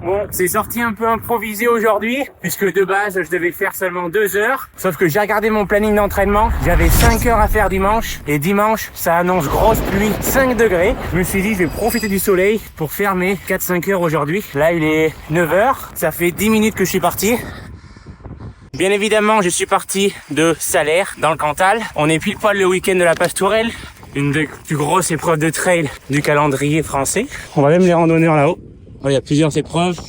Bon, c'est sorti un peu improvisé aujourd'hui, puisque de base, je devais faire seulement 2 heures. Sauf que j'ai regardé mon planning d'entraînement, j'avais 5 heures à faire dimanche, et dimanche, ça annonce grosse pluie, 5 degrés. Je me suis dit, je vais profiter du soleil pour faire mes 4-5 heures aujourd'hui. Là, il est 9 heures, ça fait 10 minutes que je suis parti. Bien évidemment, je suis parti de Salers, dans le Cantal. On est pile poil le week-end de la Pastourelle, une des plus grosses épreuves de trail du calendrier français. On va même les randonneurs là-haut. Il y a plusieurs épreuves,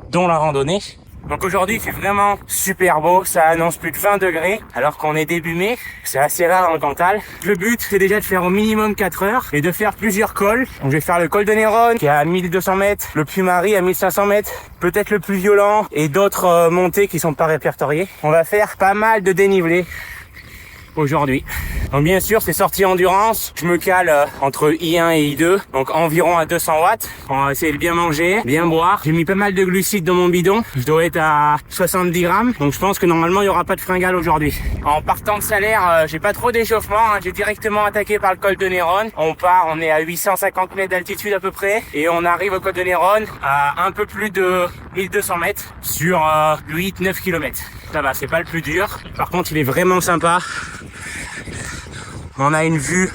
dont la randonnée. Donc aujourd'hui, c'est vraiment super beau. Ça annonce plus de 20 degrés, alors qu'on est début mai. C'est assez rare dans le Cantal. Le but, c'est déjà de faire au minimum 4 heures et de faire plusieurs cols. Donc je vais faire le col de Néron, qui est à 1200 mètres, le Puy-Marie à 1500 mètres, peut-être le plus violent, et d'autres montées qui sont pas répertoriées. On va faire pas mal de dénivelé aujourd'hui. Donc bien sûr, c'est sortie endurance. Je me cale entre I1 et I2, donc environ à 200 watts. On va essayer de bien manger, bien boire. J'ai mis pas mal de glucides dans mon bidon. Je dois être à 70 grammes, donc je pense que normalement il y aura pas de fringale aujourd'hui. En partant de Salers, j'ai pas trop d'échauffement. J'ai directement attaqué par le col de Néron. On est à 850 mètres d'altitude à peu près, et on arrive au col de Néron à un peu plus de 1200 mètres sur 8-9 km. Ça va, c'est pas le plus dur. Par contre, il est vraiment sympa. On a une vue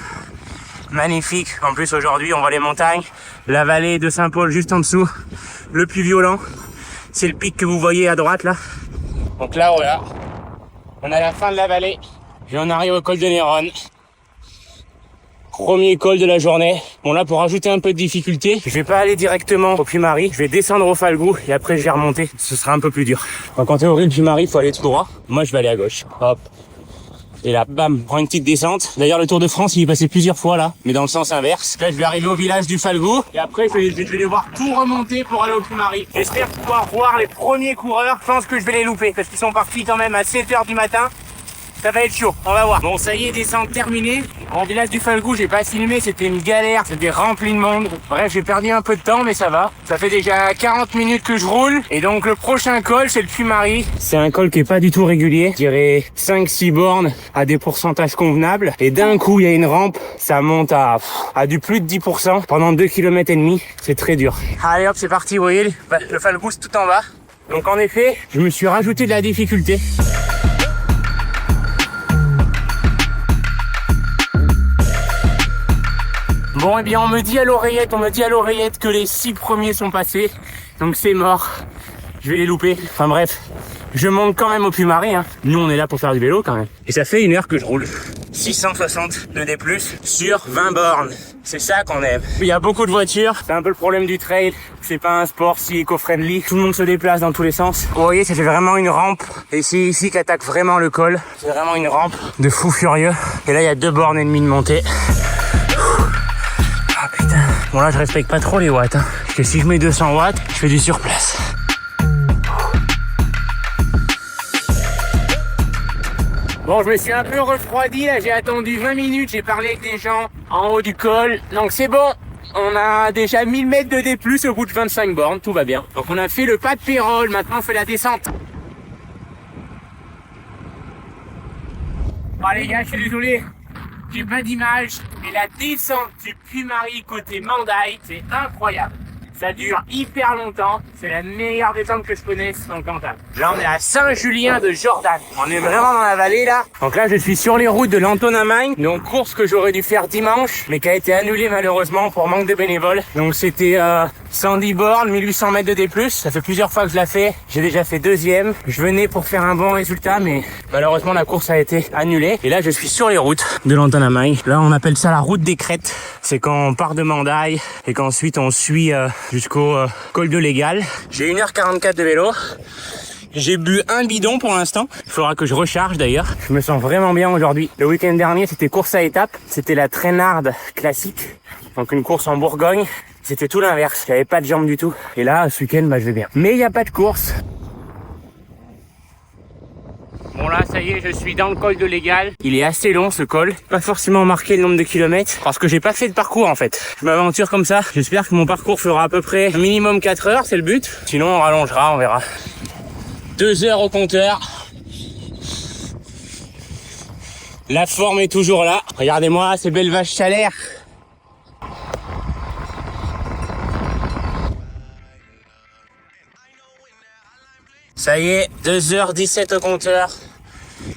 magnifique. En plus, aujourd'hui, on voit les montagnes, la vallée de Saint-Paul juste en dessous, le plus violent. C'est le pic que vous voyez à droite, là. Donc là, voilà. On a la fin de la vallée et on arrive au col de Néron. Premier col de la journée. Bon, là, pour rajouter un peu de difficulté, je vais pas aller directement au Puy-Marie. Je vais descendre au Falgou et après, je vais remonter. Ce sera un peu plus dur. Donc, en théorie, le Puy-Marie, il faut aller tout droit. Moi, je vais aller à gauche. Hop. Et là, bam, prend une petite descente. D'ailleurs, le Tour de France, il est passé plusieurs fois là, mais dans le sens inverse. Là, je vais arriver au village du Falgou. Et après, je vais devoir tout remonter pour aller au Puy-Marie. J'espère pouvoir voir les premiers coureurs. Je pense que je vais les louper, parce qu'ils sont partis quand même à 7 heures du matin. Ça va être chaud, on va voir. Bon, ça y est, descente terminée. En village du Falgou, j'ai pas filmé, c'était une galère, c'était rempli de monde. Bref, j'ai perdu un peu de temps, mais ça va. Ça fait déjà 40 minutes que je roule. Et donc, le prochain col, c'est le Puy-Marie. C'est un col qui est pas du tout régulier. Je dirais 5-6 bornes à des pourcentages convenables. Et d'un coup, il y a une rampe. Ça monte à du plus de 10% pendant 2,5 km. C'est très dur. Allez hop, c'est parti, vous voyez, le Falgou, c'est tout en bas. Donc, en effet, je me suis rajouté de la difficulté. Bon, eh bien, on me dit à l'oreillette que les 6 premiers sont passés. Donc c'est mort. Je vais les louper. Enfin bref, je monte quand même au Puy-Marie, hein. Nous, on est là pour faire du vélo quand même. Et ça fait 1 heure que je roule. 660 de D+, sur 20 bornes. C'est ça qu'on aime. Il y a beaucoup de voitures. C'est un peu le problème du trail. C'est pas un sport si éco-friendly. Tout le monde se déplace dans tous les sens. Vous voyez, ça fait vraiment une rampe. Et c'est ici qu'attaque vraiment le col. C'est vraiment une rampe de fou furieux. Et là, il y a 2 bornes et demie de montée. Bon là je respecte pas trop les watts, hein. Parce que si je mets 200 watts, je fais du surplace. Bon, je me suis un peu refroidi là, j'ai attendu 20 minutes, j'ai parlé avec des gens en haut du col. Donc c'est bon, on a déjà 1000 mètres de D+, au bout de 25 bornes, tout va bien. Donc on a fait le pas de Pérol, maintenant on fait la descente. Bon les gars, je suis désolé. J'ai pas d'image, mais la descente du Puy-Marie côté Mandaille, c'est incroyable. Ça dure hyper longtemps, c'est la meilleure descente que je connaisse dans le Cantal. Là, on est à Saint-Julien de Jordan. On est vraiment dans la vallée, là. Donc là, je suis sur les routes de l'Antonin-Magne, donc course que j'aurais dû faire dimanche, mais qui a été annulée malheureusement pour manque de bénévoles. Donc c'était 110 bornes, 1800 mètres de D+. Ça fait plusieurs fois que je l'ai fait. J'ai déjà fait 2e. Je venais pour faire un bon résultat, mais malheureusement, la course a été annulée. Et là, je suis sur les routes de l'Antonin-Magne. Là, on appelle ça la route des crêtes. C'est quand on part de Mandaille et qu'ensuite on suit jusqu'au col de Légal. J'ai 1h44 de vélo. J'ai bu un bidon pour l'instant. Il faudra que je recharge d'ailleurs. Je me sens vraiment bien aujourd'hui. Le week-end dernier, c'était course à étapes. C'était la traînarde classique. Donc une course en Bourgogne. C'était tout l'inverse. J'avais pas de jambes du tout. Et là, ce week-end, je vais bien. Mais il n'y a pas de course. Bon là, ça y est, je suis dans le col de Légal. Il est assez long ce col. Pas forcément marqué le nombre de kilomètres parce que j'ai pas fait de parcours en fait. Je m'aventure comme ça. J'espère que mon parcours fera à peu près un minimum 4 heures, c'est le but. Sinon on rallongera, on verra. 2 heures au compteur. La forme est toujours là. Regardez-moi ces belles vaches salaires. Ça y est, 2h17 au compteur.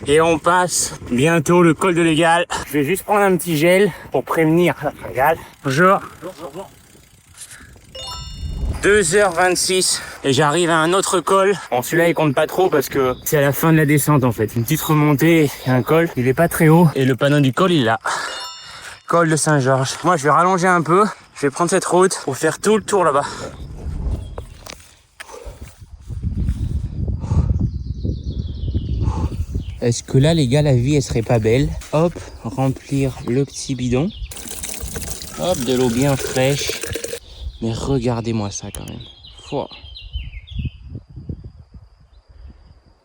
Et on passe bientôt le col de l'Égal. Je vais juste prendre un petit gel pour prévenir la fringale. Bonjour. 2h26 et j'arrive à un autre col. Bon, celui-là il compte pas trop parce que c'est à la fin de la descente en fait. Une petite remontée et un col. Il est pas très haut et le panneau du col il est là. Col de Saint-Georges. Moi je vais rallonger un peu. Je vais prendre cette route pour faire tout le tour là-bas. Est-ce que là les gars la vie elle serait pas belle? Hop, remplir le petit bidon. Hop, de l'eau bien fraîche. Mais regardez-moi ça quand même. Fouah.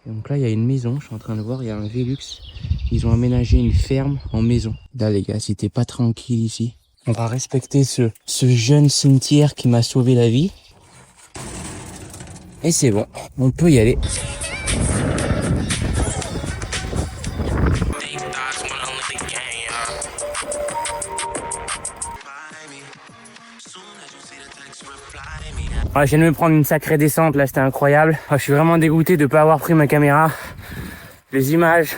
Donc là, il y a une maison, je suis en train de voir, il y a un Velux. Ils ont aménagé une ferme en maison. Là, les gars, si t'es pas tranquille ici, on va respecter ce jeune cimetière qui m'a sauvé la vie. Et c'est bon, on peut y aller. Ouais, je viens de me prendre une sacrée descente, là c'était incroyable. Je suis vraiment dégoûté de pas avoir pris ma caméra. Les images,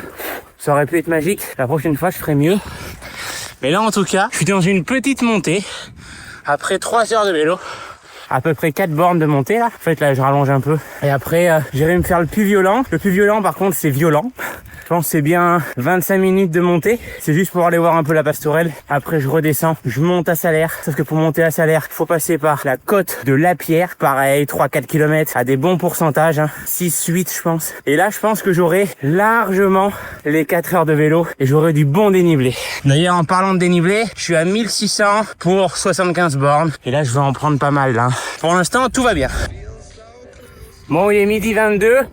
ça aurait pu être magique. La prochaine fois je ferai mieux. Mais là en tout cas, je suis dans une petite montée. Après 3 heures de vélo. À peu près 4 bornes de montée là. En fait là je rallonge un peu. Et après j'irai me faire le plus violent. Le plus violent par contre c'est violent. Je pense que c'est bien 25 minutes de montée. C'est juste pour aller voir un peu la Pastourelle. Après, je redescends. Je monte à Salers. Sauf que pour monter à Salers, il faut passer par la côte de Lapierre. Pareil, 3-4 km à des bons pourcentages. 6-8, je pense. Et là, je pense que j'aurai largement les 4 heures de vélo. Et j'aurai du bon dénivelé. D'ailleurs, en parlant de dénivelé, je suis à 1600 pour 75 bornes. Et là, je vais en prendre pas mal. Là. Pour l'instant, tout va bien. Bon, il est 12h22.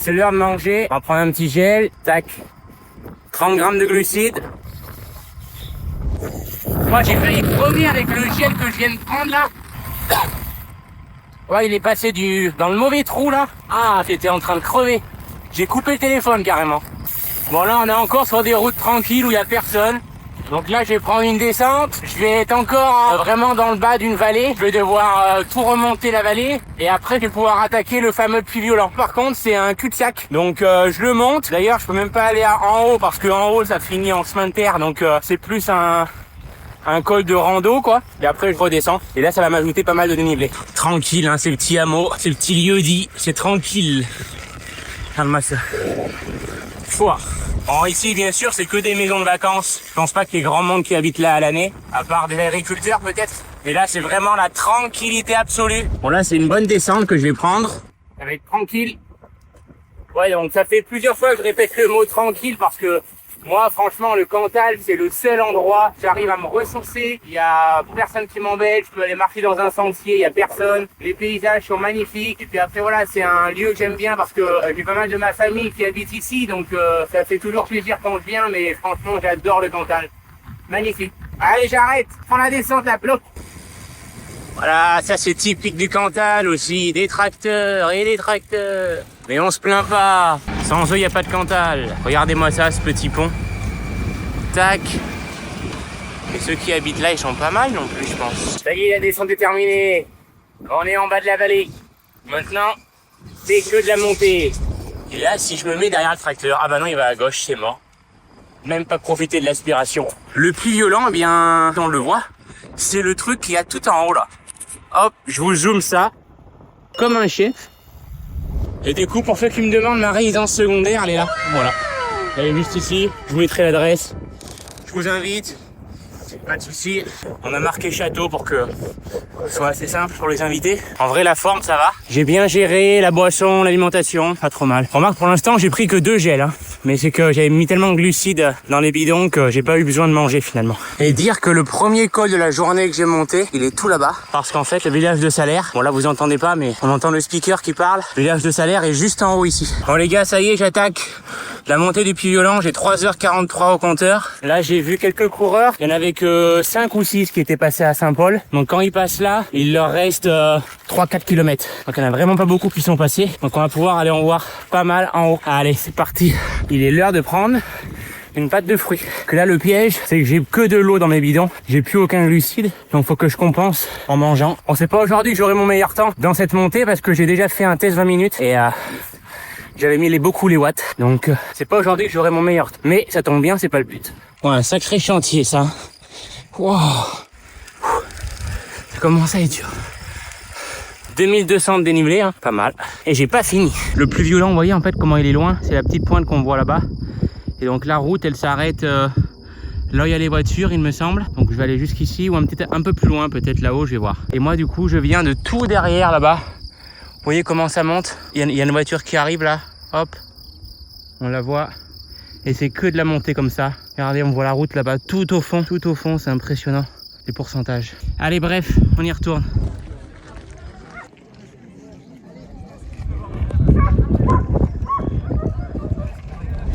C'est l'heure de manger. On va prendre un petit gel. Tac. 30 grammes de glucides. Moi, j'ai failli crever avec le gel que je viens de prendre là. Ouais, il est passé dans le mauvais trou là. Ah, t'étais en train de crever. J'ai coupé le téléphone carrément. Bon, là, on est encore sur des routes tranquilles où il y a personne. Donc là, je vais prendre une descente. Je vais être encore vraiment dans le bas d'une vallée. Je vais devoir tout remonter la vallée. Et après, je vais pouvoir attaquer le fameux puits violent. Par contre, c'est un cul-de-sac. Donc, je le monte. D'ailleurs, je peux même pas aller en haut parce que en haut, ça finit en chemin de terre. Donc, c'est plus un col de rando, quoi. Et après, je redescends. Et là, ça va m'ajouter pas mal de dénivelé. Tranquille, hein, c'est le petit hameau. C'est le petit lieu-dit. C'est tranquille. Calme-moi ça. Foire. Bon, ici, bien sûr, c'est que des maisons de vacances. Je pense pas qu'il y ait grand monde qui habite là à l'année, à part des agriculteurs peut-être. Et là, c'est vraiment la tranquillité absolue. Bon, là, c'est une bonne descente que je vais prendre. Ça va être tranquille. Ouais, donc ça fait plusieurs fois que je répète le mot tranquille parce que moi, franchement, le Cantal, c'est le seul endroit où j'arrive à me ressourcer. Il y a personne qui m'embête. Je peux aller marcher dans un sentier, il y a personne. Les paysages sont magnifiques. Et puis après, voilà, c'est un lieu que j'aime bien parce que j'ai pas mal de ma famille qui habite ici. Donc, ça fait toujours plaisir quand je viens. Mais franchement, j'adore le Cantal. Magnifique. Allez, j'arrête. Prends la descente, la bloc. Voilà, ça c'est typique du Cantal aussi. Des tracteurs et des tracteurs. Mais on se plaint pas. Sans eux, il n'y a pas de Cantal. Regardez-moi ça, ce petit pont. Tac. Et ceux qui habitent là, ils sont pas mal non plus, je pense. Ça y est, la descente est terminée. On est en bas de la vallée. Maintenant, c'est que de la montée. Et là, si je me mets derrière le tracteur, ah bah non, il va à gauche, c'est mort. Même pas profiter de l'aspiration. Le plus violent, eh bien, on le voit, c'est le truc qu'il y a tout en haut là. Hop, je vous zoome ça. Comme un chef. Et du coup, pour ceux qui me demandent, ma résidence secondaire, elle est là. Voilà. Elle est juste ici. Je vous mettrai l'adresse. Je vous invite. Pas de souci. On a marqué château pour que ce soit assez simple pour les invités. En vrai, la forme, ça va. J'ai bien géré la boisson, l'alimentation. Pas trop mal. Remarque, pour l'instant, j'ai pris que 2 gels. Mais c'est que j'avais mis tellement de glucides dans les bidons que j'ai pas eu besoin de manger finalement. Et dire que le premier col de la journée que j'ai monté, il est tout là-bas. Parce qu'en fait, le village de Salers, bon là vous entendez pas, mais on entend le speaker qui parle. Le village de Salers est juste en haut ici. Bon les gars, ça y est, j'attaque la montée du Puy Violent. J'ai 3h43 au compteur. Là, j'ai vu quelques coureurs. Il y en avait que 5 ou 6 qui étaient passés à Saint-Paul. Donc quand ils passent là, il leur reste 3-4 km. Donc il y en a vraiment pas beaucoup qui sont passés. Donc on va pouvoir aller en voir pas mal en haut. Allez, c'est parti. Il est l'heure de prendre une pâte de fruits. Que là, le piège, c'est que j'ai que de l'eau dans mes bidons. J'ai plus aucun glucide. Donc, faut que je compense en mangeant. On sait pas aujourd'hui que j'aurai mon meilleur temps dans cette montée parce que j'ai déjà fait un test 20 minutes et J'avais mis beaucoup les watts. Donc c'est pas aujourd'hui que j'aurai mon meilleur temps. Mais ça tombe bien, c'est pas le but. Ouais, un sacré chantier ça. Wow. Ça commence à être dur. 2200 de dénivelé, hein, pas mal. Et j'ai pas fini. Le plus violent, vous voyez en fait comment il est loin. C'est la petite pointe qu'on voit là-bas. Et donc la route, elle s'arrête là où il y a les voitures, il me semble. Donc je vais aller jusqu'ici ou un peu plus loin, peut-être là-haut, je vais voir. Et moi du coup, je viens de tout derrière là-bas. Vous voyez comment ça monte? Il y a une voiture qui arrive là. Hop, on la voit. Et c'est que de la montée comme ça. Regardez, on voit la route là-bas, tout au fond, c'est impressionnant. Les pourcentages. Allez, bref, on y retourne.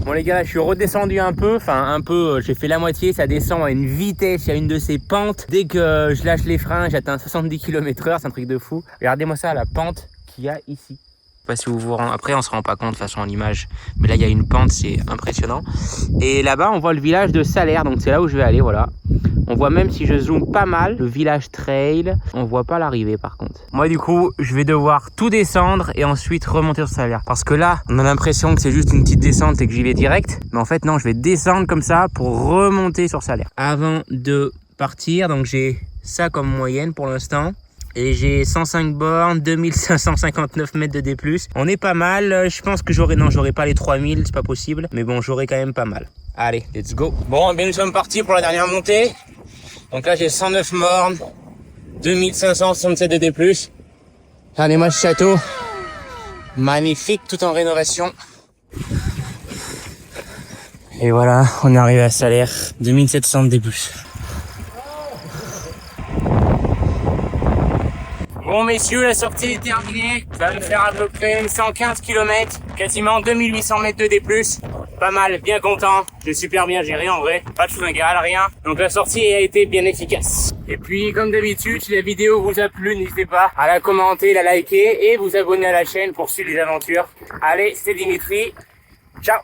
Bon les gars, je suis redescendu un peu, j'ai fait la moitié, ça descend à une vitesse, il y a une de ces pentes. Dès que je lâche les freins, j'atteins 70 km/h, c'est un truc de fou. Regardez-moi ça, la pente qu'il y a ici. Je sais pas si vous vous rendez... Après on se rend pas compte de toute façon en image, mais là il y a une pente, c'est impressionnant. Et là-bas on voit le village de Salaire, donc c'est là où je vais aller, voilà. On voit même si je zoome pas mal, le village trail, on voit pas l'arrivée par contre. Moi du coup, je vais devoir tout descendre et ensuite remonter sur Salaire. Parce que là, on a l'impression que c'est juste une petite descente et que j'y vais direct. Mais en fait non, je vais descendre comme ça pour remonter sur Salaire. Avant de partir, donc j'ai ça comme moyenne pour l'instant. Et j'ai 105 bornes, 2559 mètres de D+. On est pas mal, je pense que j'aurai pas les 3000, c'est pas possible. Mais bon, j'aurai quand même pas mal. Allez, let's go. Bon, bien nous sommes partis pour la dernière montée. Donc là, j'ai 109 bornes, 2567 de D+. Regardez-moi ce château. Magnifique, tout en rénovation. Et voilà, on est arrivé à Salaire, 2700 de D+. Bon messieurs, la sortie est terminée. Ça va me faire à peu près 115 km, quasiment 2800 mètres de D+. Pas mal, bien content. J'ai super bien géré en vrai. Pas de fringale, rien. Donc la sortie a été bien efficace. Et puis comme d'habitude, si la vidéo vous a plu, n'hésitez pas à la commenter, la liker et vous abonner à la chaîne pour suivre les aventures. Allez, c'était Dimitri. Ciao.